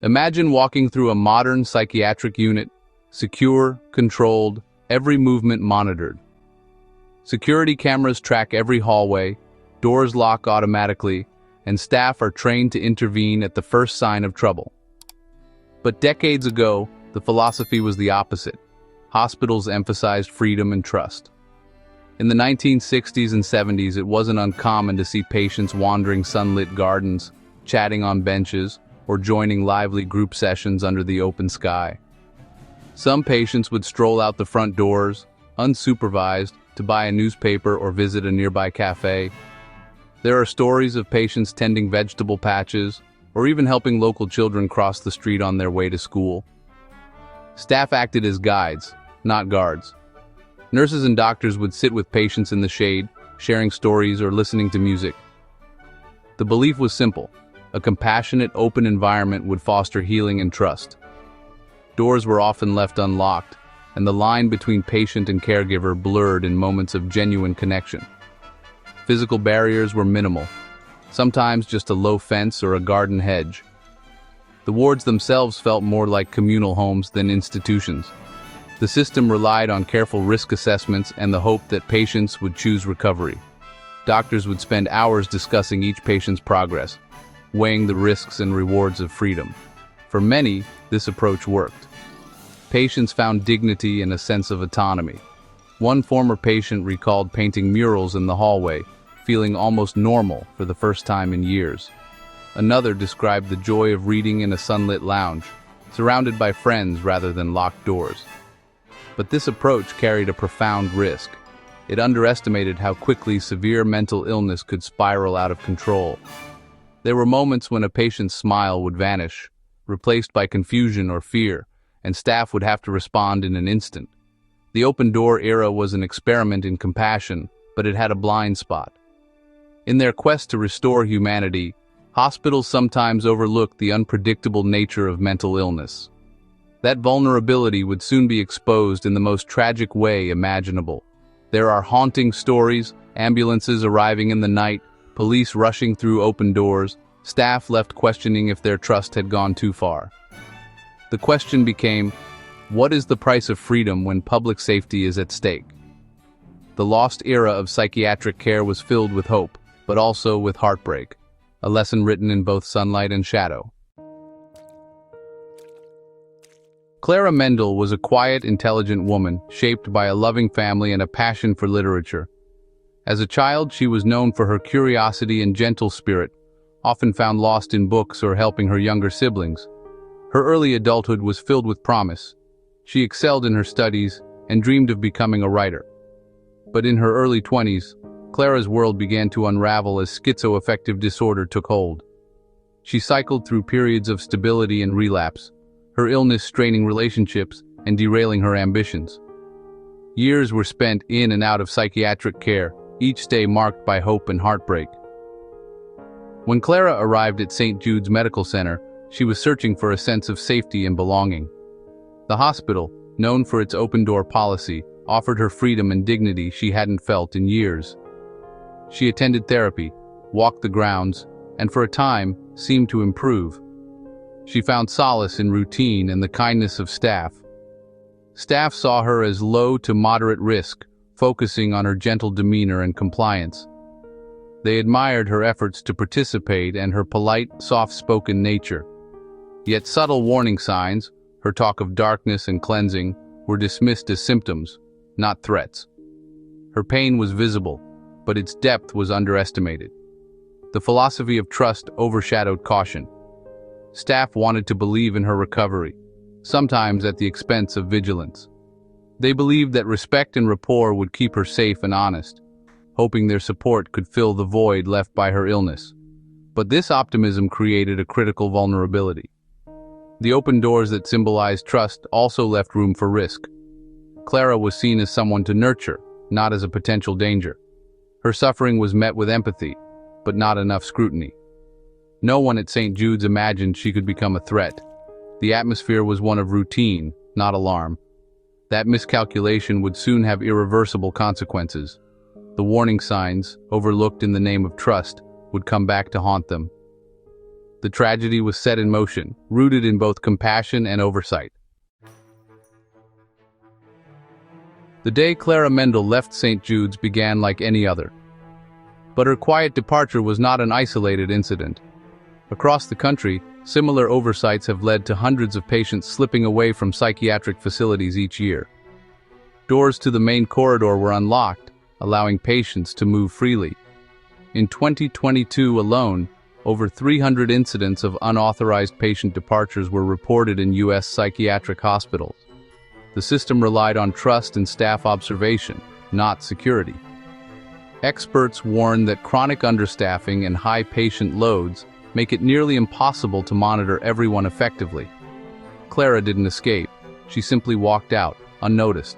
Imagine walking through a modern psychiatric unit, secure, controlled, every movement monitored. Security cameras track every hallway, doors lock automatically, and staff are trained to intervene at the first sign of trouble. But decades ago, the philosophy was the opposite. Hospitals emphasized freedom and trust. In the 1960s and 70s, it wasn't uncommon to see patients wandering sunlit gardens, chatting on benches, or joining lively group sessions under the open sky. Some patients would stroll out the front doors, unsupervised, to buy a newspaper or visit a nearby cafe. There are stories of patients tending vegetable patches, or even helping local children cross the street on their way to school. Staff acted as guides, not guards. Nurses and doctors would sit with patients in the shade, sharing stories or listening to music. The belief was simple. A compassionate, open environment would foster healing and trust. Doors were often left unlocked, and the line between patient and caregiver blurred in moments of genuine connection. Physical barriers were minimal, sometimes just a low fence or a garden hedge. The wards themselves felt more like communal homes than institutions. The system relied on careful risk assessments and the hope that patients would choose recovery. Doctors would spend hours discussing each patient's progress, weighing the risks and rewards of freedom. For many, this approach worked. Patients found dignity and a sense of autonomy. One former patient recalled painting murals in the hallway, feeling almost normal for the first time in years. Another described the joy of reading in a sunlit lounge, surrounded by friends rather than locked doors. But this approach carried a profound risk. It underestimated how quickly severe mental illness could spiral out of control. There were moments when a patient's smile would vanish, replaced by confusion or fear, and staff would have to respond in an instant. The open-door era was an experiment in compassion, but it had a blind spot. In their quest to restore humanity, hospitals sometimes overlooked the unpredictable nature of mental illness. That vulnerability would soon be exposed in the most tragic way imaginable. There are haunting stories, ambulances arriving in the night, police rushing through open doors, staff left questioning if their trust had gone too far. The question became, what is the price of freedom when public safety is at stake? The lost era of psychiatric care was filled with hope, but also with heartbreak, a lesson written in both sunlight and shadow. Clara Mendel was a quiet, intelligent woman, shaped by a loving family and a passion for literature. As a child, she was known for her curiosity and gentle spirit, often found lost in books or helping her younger siblings. Her early adulthood was filled with promise. She excelled in her studies and dreamed of becoming a writer. But in her early 20s, Clara's world began to unravel as schizoaffective disorder took hold. She cycled through periods of stability and relapse, her illness straining relationships and derailing her ambitions. Years were spent in and out of psychiatric care, each stay marked by hope and heartbreak. When Clara arrived at St. Jude's Medical Center, she was searching for a sense of safety and belonging. The hospital, known for its open-door policy, offered her freedom and dignity she hadn't felt in years. She attended therapy, walked the grounds, and for a time, seemed to improve. She found solace in routine and the kindness of staff. Staff saw her as low to moderate risk, focusing on her gentle demeanor and compliance. They admired her efforts to participate and her polite, soft-spoken nature. Yet subtle warning signs, her talk of darkness and cleansing, were dismissed as symptoms, not threats. Her pain was visible, but its depth was underestimated. The philosophy of trust overshadowed caution. Staff wanted to believe in her recovery, sometimes at the expense of vigilance. They believed that respect and rapport would keep her safe and honest, hoping their support could fill the void left by her illness. But this optimism created a critical vulnerability. The open doors that symbolized trust also left room for risk. Clara was seen as someone to nurture, not as a potential danger. Her suffering was met with empathy, but not enough scrutiny. No one at St. Jude's imagined she could become a threat. The atmosphere was one of routine, not alarm. That miscalculation would soon have irreversible consequences. The warning signs, overlooked in the name of trust, would come back to haunt them. The tragedy was set in motion, rooted in both compassion and oversight. The day Clara Mendel left St. Jude's began like any other. But her quiet departure was not an isolated incident. Across the country, similar oversights have led to hundreds of patients slipping away from psychiatric facilities each year. Doors to the main corridor were unlocked, allowing patients to move freely. In 2022 alone, over 300 incidents of unauthorized patient departures were reported in U.S. psychiatric hospitals. The system relied on trust and staff observation, not security. Experts warn that chronic understaffing and high patient loads make it nearly impossible to monitor everyone effectively. Clara didn't escape. She simply walked out, unnoticed.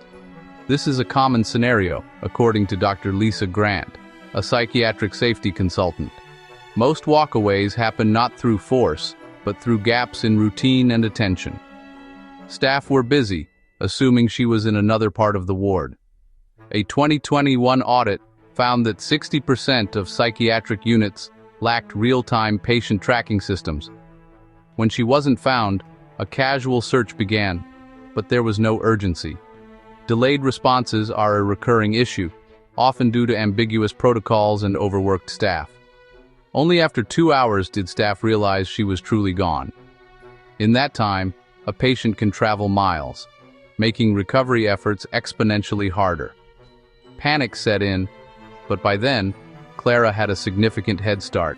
This is a common scenario, according to Dr. Lisa Grant, a psychiatric safety consultant. Most walkaways happen not through force, but through gaps in routine and attention. Staff were busy, assuming she was in another part of the ward. A 2021 audit found that 60% of psychiatric units lacked real-time patient tracking systems. When she wasn't found, a casual search began, but there was no urgency. Delayed responses are a recurring issue, often due to ambiguous protocols and overworked staff. Only after 2 hours did staff realize she was truly gone. In that time, a patient can travel miles, making recovery efforts exponentially harder. Panic set in, but by then, Clara had a significant head start.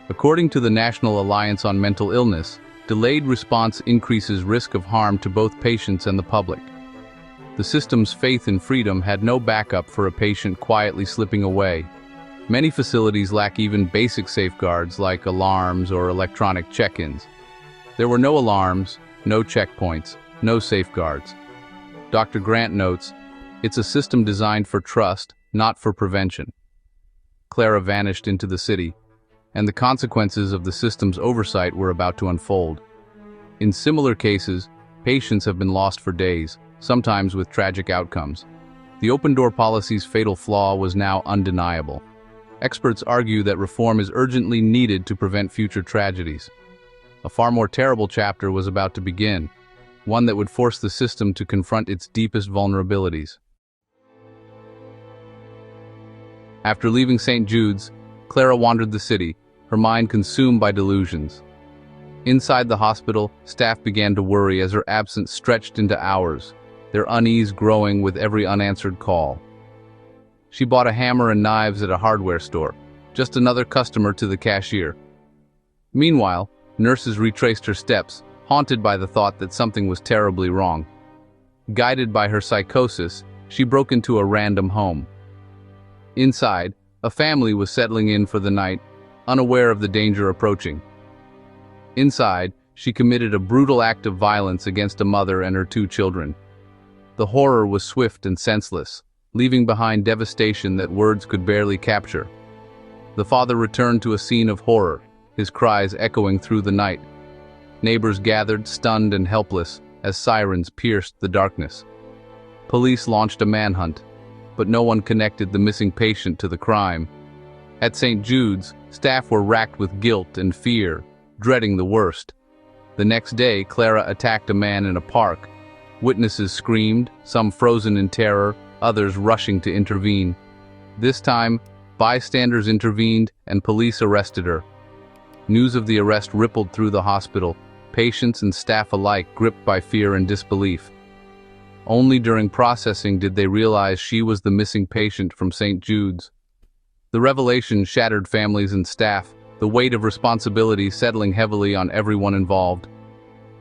According to the National Alliance on Mental Illness, delayed response increases risk of harm to both patients and the public. The system's faith in freedom had no backup for a patient quietly slipping away. Many facilities lack even basic safeguards like alarms or electronic check-ins. There were no alarms, no checkpoints, no safeguards. Dr. Grant notes, "It's a system designed for trust, not for prevention." Clara vanished into the city, and the consequences of the system's oversight were about to unfold. In similar cases, patients have been lost for days, sometimes with tragic outcomes. The open-door policy's fatal flaw was now undeniable. Experts argue that reform is urgently needed to prevent future tragedies. A far more terrible chapter was about to begin, one that would force the system to confront its deepest vulnerabilities. After leaving St. Jude's, Clara wandered the city, her mind consumed by delusions. Inside the hospital, staff began to worry as her absence stretched into hours, their unease growing with every unanswered call. She bought a hammer and knives at a hardware store, just another customer to the cashier. Meanwhile, nurses retraced her steps, haunted by the thought that something was terribly wrong. Guided by her psychosis, she broke into a random home. Inside, a family was settling in for the night, unaware of the danger approaching. Inside, she committed a brutal act of violence against a mother and her 2 children. The horror was swift and senseless, leaving behind devastation that words could barely capture. The father returned to a scene of horror, his cries echoing through the night. Neighbors gathered, stunned and helpless, as sirens pierced the darkness. Police launched a manhunt, but no one connected the missing patient to the crime. At St. Jude's, staff were racked with guilt and fear, dreading the worst. The next day, Clara attacked a man in a park. Witnesses screamed, some frozen in terror, others rushing to intervene. This time, bystanders intervened and police arrested her. News of the arrest rippled through the hospital, patients and staff alike gripped by fear and disbelief. Only during processing did they realize she was the missing patient from St. Jude's. The revelation shattered families and staff, the weight of responsibility settling heavily on everyone involved.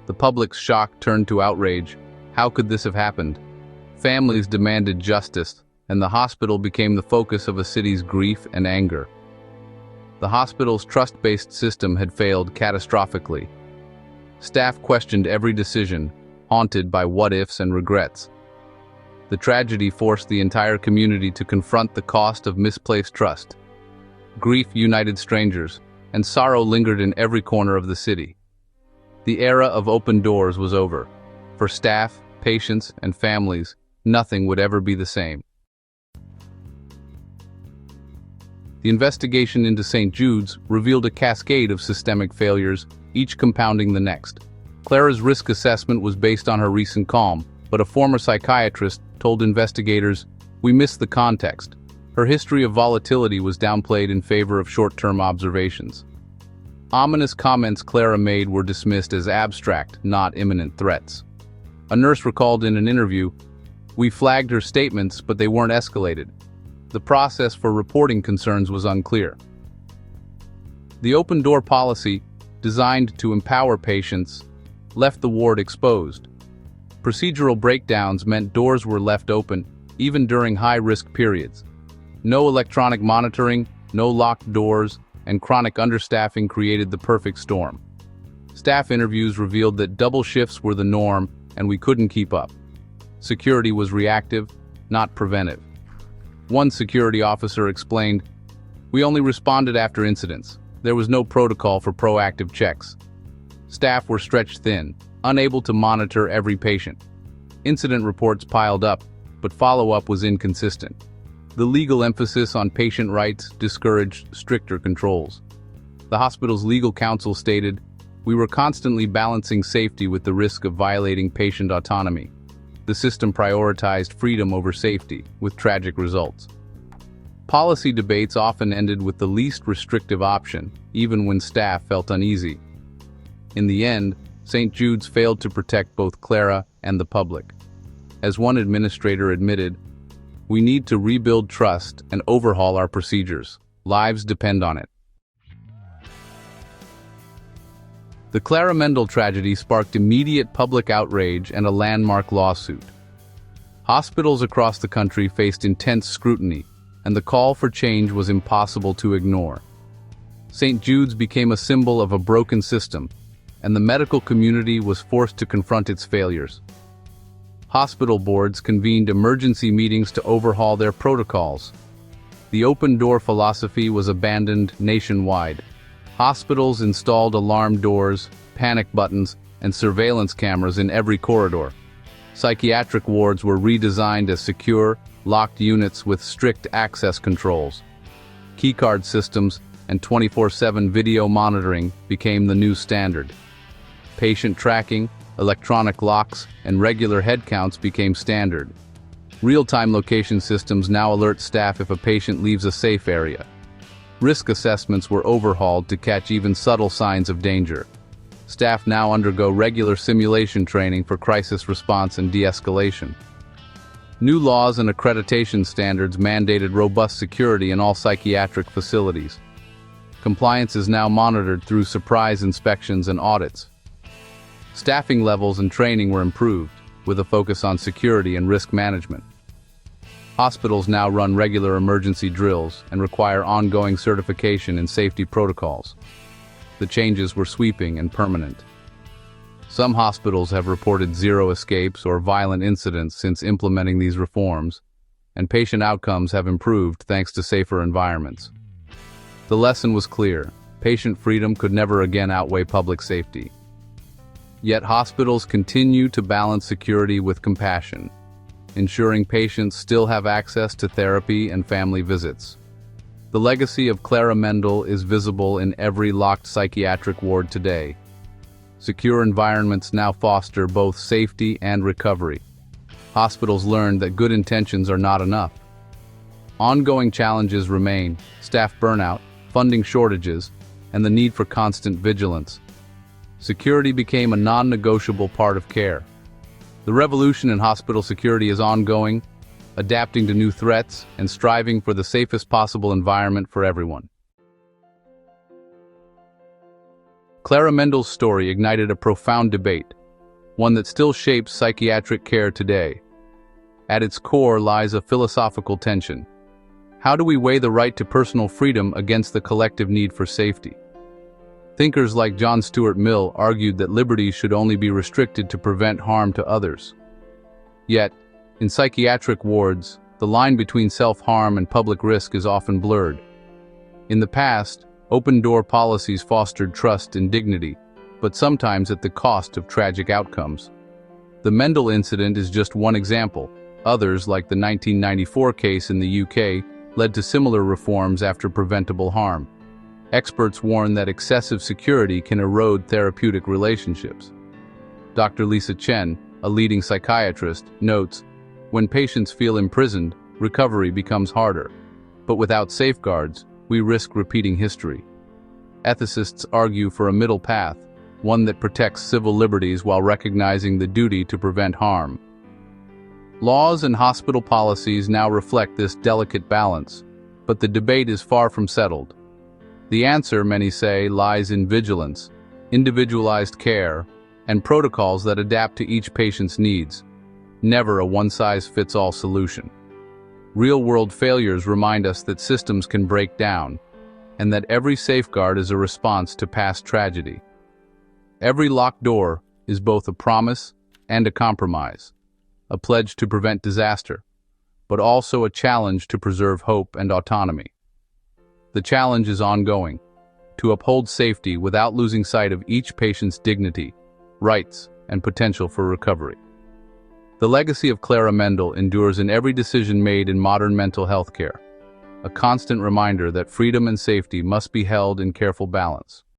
The public's shock turned to outrage. How could this have happened? Families demanded justice, and the hospital became the focus of a city's grief and anger. The hospital's trust-based system had failed catastrophically. Staff questioned every decision, haunted by what-ifs and regrets. The tragedy forced the entire community to confront the cost of misplaced trust. Grief united strangers, and sorrow lingered in every corner of the city. The era of open doors was over. For staff, patients, and families, nothing would ever be the same. The investigation into St. Jude's revealed a cascade of systemic failures, each compounding the next. Clara's risk assessment was based on her recent calm, but a former psychiatrist told investigators, "We missed the context." Her history of volatility was downplayed in favor of short-term observations. Ominous comments Clara made were dismissed as abstract, not imminent threats. A nurse recalled in an interview, "We flagged her statements, but they weren't escalated." The process for reporting concerns was unclear. The open-door policy, designed to empower patients, left the ward exposed. Procedural breakdowns meant doors were left open, even during high-risk periods. No electronic monitoring, no locked doors, and chronic understaffing created the perfect storm. Staff interviews revealed that double shifts were the norm, and we couldn't keep up. Security was reactive, not preventive. One security officer explained, "We only responded after incidents. There was no protocol for proactive checks. Staff were stretched thin, unable to monitor every patient. Incident reports piled up, but follow-up was inconsistent. The legal emphasis on patient rights discouraged stricter controls." The hospital's legal counsel stated, "We were constantly balancing safety with the risk of violating patient autonomy. The system prioritized freedom over safety, with tragic results." Policy debates often ended with the least restrictive option, even when staff felt uneasy. In the end, St. Jude's failed to protect both Clara and the public. As one administrator admitted, "We need to rebuild trust and overhaul our procedures. Lives depend on it." The Clara Mendel tragedy sparked immediate public outrage and a landmark lawsuit. Hospitals across the country faced intense scrutiny, and the call for change was impossible to ignore. St. Jude's became a symbol of a broken system, and the medical community was forced to confront its failures. Hospital boards convened emergency meetings to overhaul their protocols. The open-door philosophy was abandoned nationwide. Hospitals installed alarm doors, panic buttons, and surveillance cameras in every corridor. Psychiatric wards were redesigned as secure, locked units with strict access controls. Keycard systems and 24/7 video monitoring became the new standard. Patient tracking, electronic locks, and regular head counts became standard. Real-time location systems now alert staff if a patient leaves a safe area. Risk assessments were overhauled to catch even subtle signs of danger. Staff now undergo regular simulation training for crisis response and de-escalation. New laws and accreditation standards mandated robust security in all psychiatric facilities. Compliance is now monitored through surprise inspections and audits. Staffing levels and training were improved, with a focus on security and risk management. Hospitals now run regular emergency drills and require ongoing certification in safety protocols. The changes were sweeping and permanent. Some hospitals have reported zero escapes or violent incidents since implementing these reforms, and patient outcomes have improved thanks to safer environments. The lesson was clear: patient freedom could never again outweigh public safety. Yet hospitals continue to balance security with compassion, ensuring patients still have access to therapy and family visits. The legacy of Clara Mendel is visible in every locked psychiatric ward today. Secure environments now foster both safety and recovery. Hospitals learned that good intentions are not enough. Ongoing challenges remain: staff burnout, funding shortages, and the need for constant vigilance. Security became a non-negotiable part of care. The revolution in hospital security is ongoing, adapting to new threats and striving for the safest possible environment for everyone. Clara Mendel's story ignited a profound debate, one that still shapes psychiatric care today. At its core lies a philosophical tension. How do we weigh the right to personal freedom against the collective need for safety? Thinkers like John Stuart Mill argued that liberty should only be restricted to prevent harm to others. Yet, in psychiatric wards, the line between self-harm and public risk is often blurred. In the past, open-door policies fostered trust and dignity, but sometimes at the cost of tragic outcomes. The Mendel incident is just one example. Others, like the 1994 case in the UK, led to similar reforms after preventable harm. Experts warn that excessive security can erode therapeutic relationships. Dr. Lisa Chen, a leading psychiatrist, notes, "When patients feel imprisoned, recovery becomes harder. But without safeguards, we risk repeating history." Ethicists argue for a middle path, one that protects civil liberties while recognizing the duty to prevent harm. Laws and hospital policies now reflect this delicate balance, but the debate is far from settled. The answer, many say, lies in vigilance, individualized care, and protocols that adapt to each patient's needs, never a one-size-fits-all solution. Real-world failures remind us that systems can break down, and that every safeguard is a response to past tragedy. Every locked door is both a promise and a compromise, a pledge to prevent disaster, but also a challenge to preserve hope and autonomy. The challenge is ongoing, to uphold safety without losing sight of each patient's dignity, rights, and potential for recovery. The legacy of Clara Mendel endures in every decision made in modern mental health care, a constant reminder that freedom and safety must be held in careful balance.